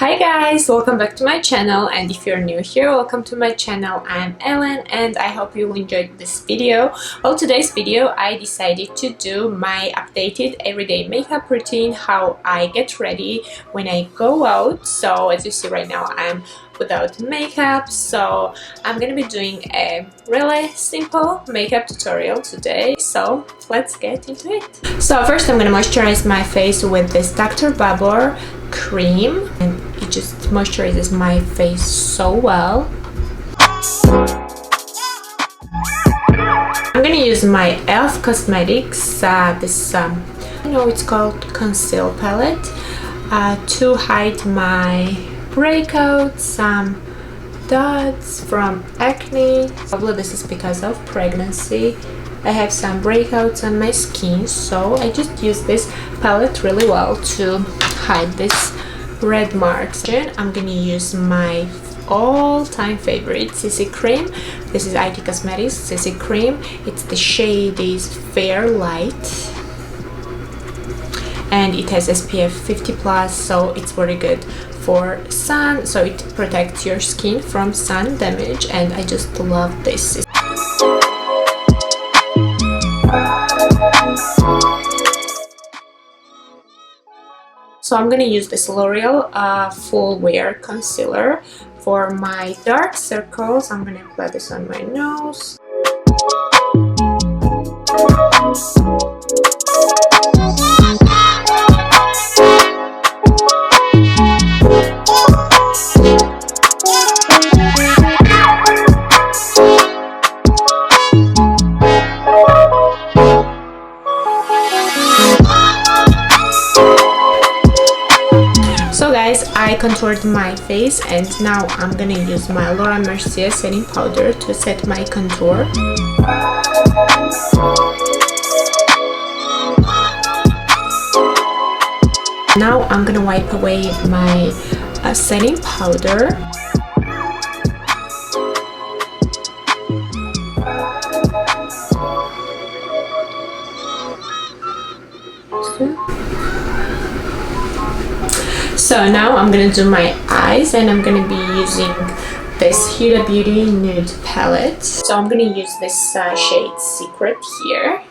Hi guys, welcome back to my channel, and if you're new here, welcome to my channel. I'm Ellen and I hope you enjoyed this video. Well, today's video I decided to do my updated everyday makeup routine, how I get ready when I go out. So as you see right now, I'm without makeup, so I'm gonna be doing a really simple makeup tutorial today, so let's get into it. So first I'm gonna moisturize my face with this Dr. Barbara cream, and it just moisturizes my face so well. I'm gonna use my e.l.f. Cosmetics this it's called conceal palette to hide my breakouts, some dots from acne. Probably this is because of pregnancy. I have some breakouts on my skin, so I just use this palette really well to hide this red marks. I'm gonna use my all-time favorite CC cream. This is IT Cosmetics CC cream. It's the shade is Fair Light and it has SPF 50+, so it's very good for sun, so it protects your skin from sun damage, and I just love this. So I'm gonna use this L'Oreal Full Wear Concealer for my dark circles. I'm gonna apply this on my nose. So guys, I contoured my face and now I'm gonna use my Laura Mercier setting powder to set my contour. Now I'm gonna wipe away my setting powder. So now I'm gonna do my eyes, and I'm gonna be using this Huda Beauty Nude Palette. So I'm gonna use this shade Secret here.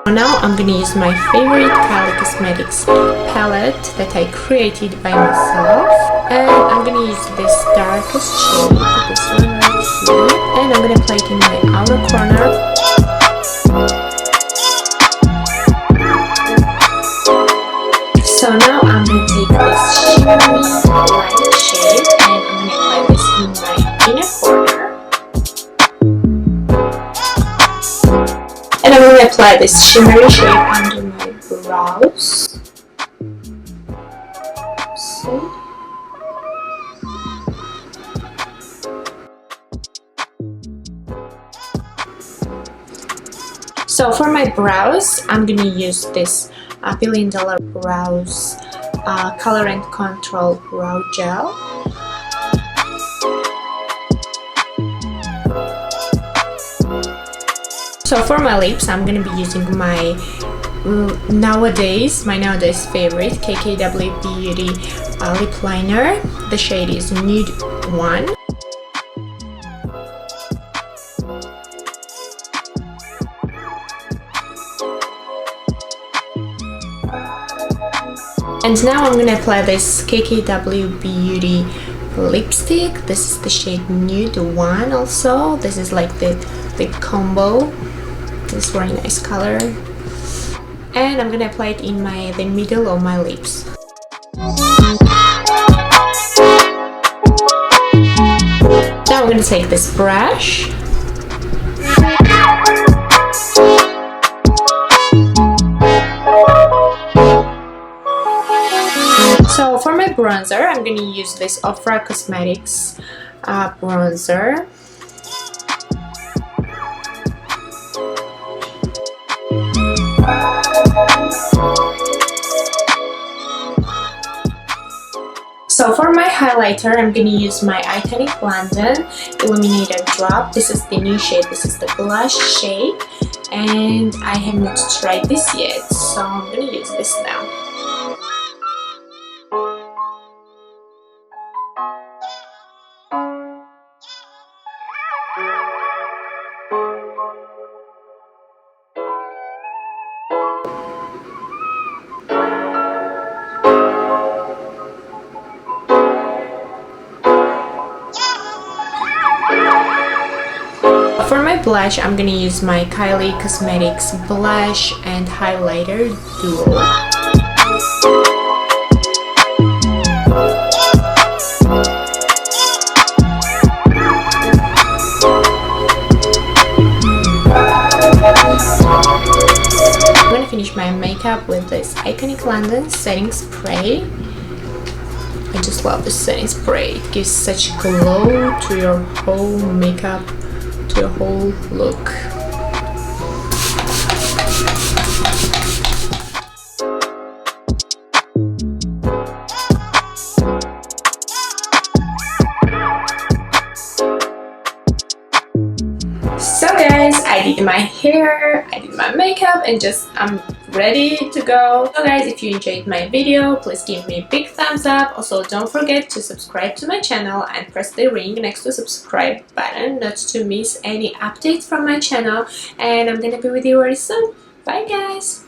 Now I'm gonna use my favorite Kylie Cosmetics palette that I created by myself, and I'm gonna use this darkest shade, this one right here, and I'm gonna apply it in my outer corner. So now I'm going to take this shimmery light shade and I'm going to apply this in my inner corner. And I'm going to apply this shimmery shade under my brows. So for my brows, I'm going to use this $1 Billion Brows Color and Control Brow Gel. So for my lips, I'm gonna be using my nowadays favorite KKW Beauty lip liner. The shade is Nude 1. And now I'm gonna apply this KKW Beauty lipstick. This is the shade Nude 1 also. This is like the lip combo. This very nice color. And I'm gonna apply it in the middle of my lips. Now I'm gonna take this brush. So for my bronzer, I'm going to use this Ofra Cosmetics bronzer. So for my highlighter, I'm going to use my Iconic London Illuminator Drop. This is the new shade. This is the blush shade. and I have not tried this yet, so I'm gonna use this now. For my blush, I'm gonna use my Kylie Cosmetics blush and highlighter duo. I'm gonna finish my makeup with this Iconic London setting spray. I just love this setting spray. It gives such glow to your whole makeup, to your whole look. So guys, I did my hair, I did my makeup, and I'm ready to go. So guys, if you enjoyed my video, please give me a big thumbs up. Also, don't forget to subscribe to my channel and press the ring next to the subscribe button not to miss any updates from my channel. And I'm gonna be with you very soon. Bye guys!